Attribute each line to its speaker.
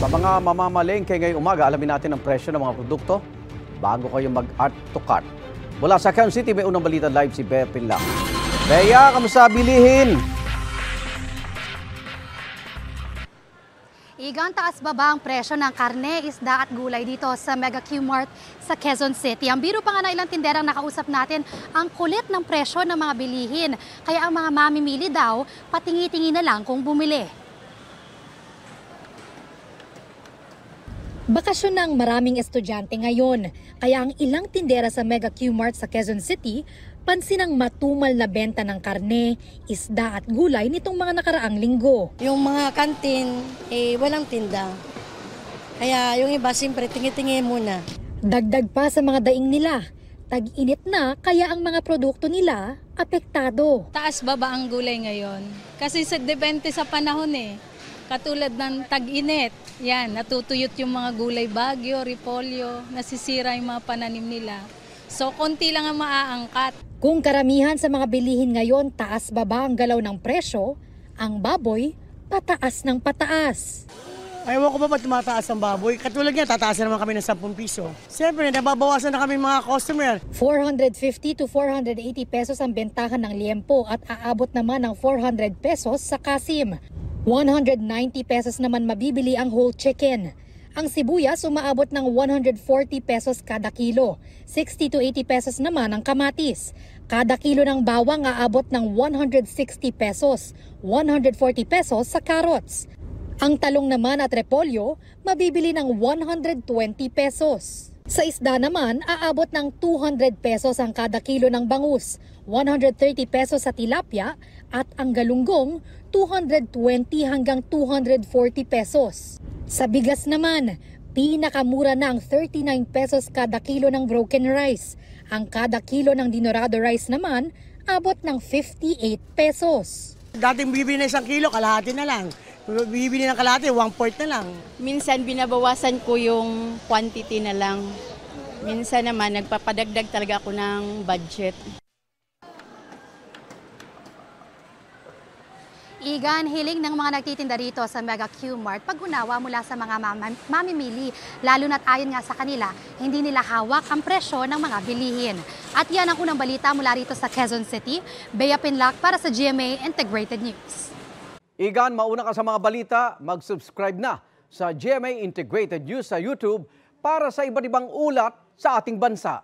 Speaker 1: Sa mga mamamalengke ngayong umaga, alamin natin ang presyo ng mga produkto bago kayo mag-art to cart. Mula sa Quezon City, may unang balita live si Bea Pinlac. Bea, kamusta bilihin?
Speaker 2: Igang taas baba ang presyo ng karne, isda at gulay dito sa Mega Q-Mart sa Quezon City. Ang biro pa nga na ilang tinderang nakausap natin, ang kulit ng presyo ng mga bilihin. Kaya ang mga mamimili daw, patingi-tingi na lang kung bumili. Bakasyon ng maraming estudyante ngayon, kaya ang ilang tindera sa Mega Q-Mart sa Quezon City, pansin ang matumal na benta ng karne, isda at gulay nitong mga nakaraang linggo.
Speaker 3: Yung mga kantin, walang tinda. Kaya yung iba, siyempre, tingi-tingi muna.
Speaker 2: Dagdag pa sa mga daing nila, tag-init na kaya ang mga produkto nila apektado.
Speaker 4: Taas baba ang gulay ngayon. Kasi depende sa panahon eh. Katulad ng tag-init, yan, natutuyot yung mga gulay, bagyo, repolyo, nasisira yung mga pananim nila. So, konti lang ang maaangkat.
Speaker 2: Kung karamihan sa mga bilihin ngayon taas baba ang galaw ng presyo, ang baboy pataas ng pataas.
Speaker 5: Ayaw ko ba tumataas ang baboy? Katulad niya, tataasan naman kami ng 10 piso. Siyempre, nababawasan na kami mga customer.
Speaker 2: 450 to 480 pesos ang bentahan ng liempo at aabot naman ng 400 pesos sa kasim. 190 pesos naman mabibili ang whole chicken. Ang sibuyas umaabot ng 140 pesos kada kilo. 60 to 80 pesos naman ang kamatis. Kada kilo ng bawang aabot ng 160 pesos. 140 pesos sa carrots. Ang talong naman at repolyo mabibili ng 120 pesos. Sa isda naman, aabot ng 200 pesos ang kada kilo ng bangus, 130 pesos sa tilapia at ang galunggong 220 hanggang 240 pesos. Sa bigas naman, pinakamura na ang 39 pesos kada kilo ng broken rice. Ang kada kilo ng dinorado rice naman, abot ng 58 pesos.
Speaker 5: Dating bibili na 1 kilo, kalahati na lang. Bibili ng kalahati, 1/4 na lang.
Speaker 6: Minsan binabawasan ko yung quantity na lang. Minsan naman nagpapadagdag talaga ako ng budget.
Speaker 2: Igan, hiling ng mga nagtitinda rito sa Mega Q-Mart pag-unawa mula sa mga mamimili, lalo na't ayon nga sa kanila, hindi nila hawak ang presyo ng mga bilihin. At yan ang unang balita mula rito sa Quezon City. Bea Pinlac para sa GMA Integrated News.
Speaker 1: Igan, mauna ka sa mga balita, mag-subscribe na sa GMA Integrated News sa YouTube para sa iba't ibang ulat sa ating bansa.